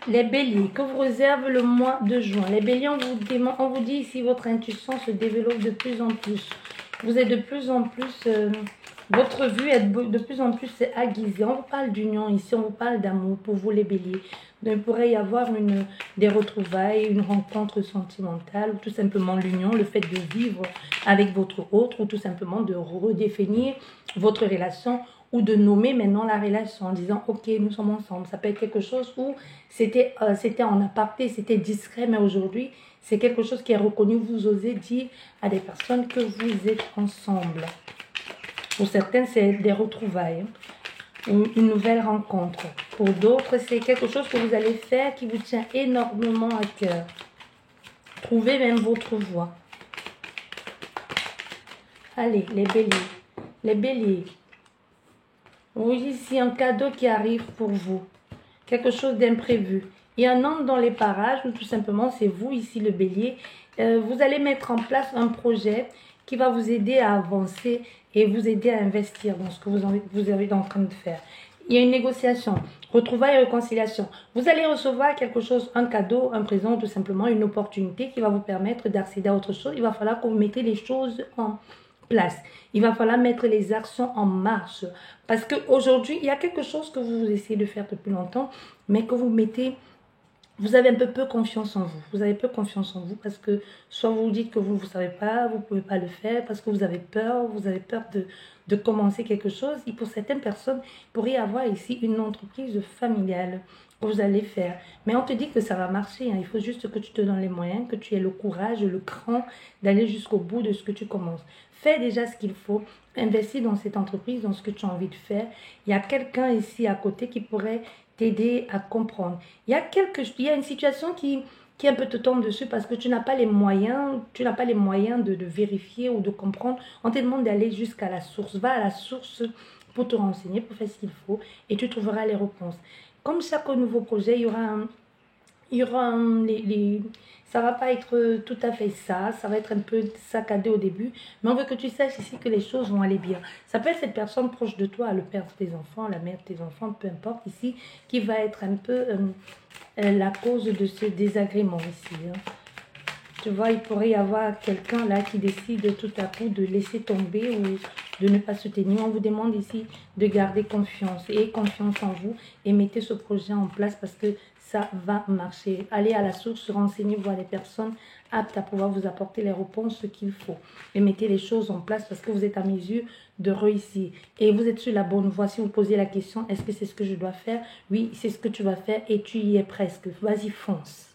Les béliers, que vous réserve le mois de juin. Les béliers, on vous dit ici, votre intuition se développe de plus en plus. Vous êtes de plus en plus, votre vue est de plus en plus aiguisée. On vous parle d'union ici, on vous parle d'amour pour vous les béliers. Donc, il pourrait y avoir des retrouvailles, une rencontre sentimentale, ou tout simplement l'union, le fait de vivre avec votre autre, ou tout simplement de redéfinir votre relation, ou de nommer maintenant la relation en disant ok, nous sommes ensemble. Ça peut être quelque chose où c'était en aparté, c'était discret, mais aujourd'hui c'est quelque chose qui est reconnu. Vous osez dire à des personnes que vous êtes ensemble. Pour certaines c'est des retrouvailles ou une nouvelle rencontre. Pour d'autres c'est quelque chose que vous allez faire qui vous tient énormément à cœur. Trouvez même votre voie. Allez, les béliers. Les béliers. Oui, ici un cadeau qui arrive pour vous. Quelque chose d'imprévu. Il y a un homme dans les parages ou tout simplement c'est vous ici le bélier. Vous allez mettre en place un projet qui va vous aider à avancer et vous aider à investir dans ce que vous avez en train de faire. Il y a une négociation, retrouvailles et réconciliation. Vous allez recevoir quelque chose, un cadeau, un présent, tout simplement une opportunité qui va vous permettre d'accéder à autre chose. Il va falloir que vous mettez les choses en place. Il va falloir mettre les actions en marche. Parce qu'aujourd'hui, il y a quelque chose que vous essayez de faire depuis longtemps, mais que vous avez un peu confiance en vous. Vous avez peu confiance en vous parce que soit vous dites que vous ne savez pas, vous ne pouvez pas le faire parce que vous avez peur de commencer quelque chose. Et pour certaines personnes, il pourrait y avoir ici une entreprise familiale que vous allez faire. Mais on te dit que ça va marcher. Hein. Il faut juste que tu te donnes les moyens, que tu aies le courage, le cran d'aller jusqu'au bout de ce que tu commences. Fais déjà ce qu'il faut. Investis dans cette entreprise, dans ce que tu as envie de faire. Il y a quelqu'un ici à côté qui pourrait t'aider à comprendre. Il y a une situation qui un peu te tombe dessus parce que tu n'as pas les moyens, de vérifier ou de comprendre. On te demande d'aller jusqu'à la source. Va à la source pour te renseigner, pour faire ce qu'il faut et tu trouveras les réponses. Comme chaque nouveau projet, ça va pas être tout à fait ça va être un peu saccadé au début, mais on veut que tu saches ici que les choses vont aller bien. Ça peut être cette personne proche de toi, le père de tes enfants, la mère de tes enfants, peu importe ici, qui va être un peu la cause de ce désagrément ici. Hein. Tu vois, il pourrait y avoir quelqu'un là qui décide tout à coup de laisser tomber ou de ne pas se tenir. On vous demande ici de garder confiance et confiance en vous et mettez ce projet en place parce que ça va marcher. Allez à la source, renseignez-vous à des personnes aptes à pouvoir vous apporter les réponses qu'il faut. Et mettez les choses en place parce que vous êtes à mesure de réussir. Et vous êtes sur la bonne voie. Si vous posez la question, est-ce que c'est ce que je dois faire? Oui, c'est ce que tu vas faire et tu y es presque. Vas-y, fonce.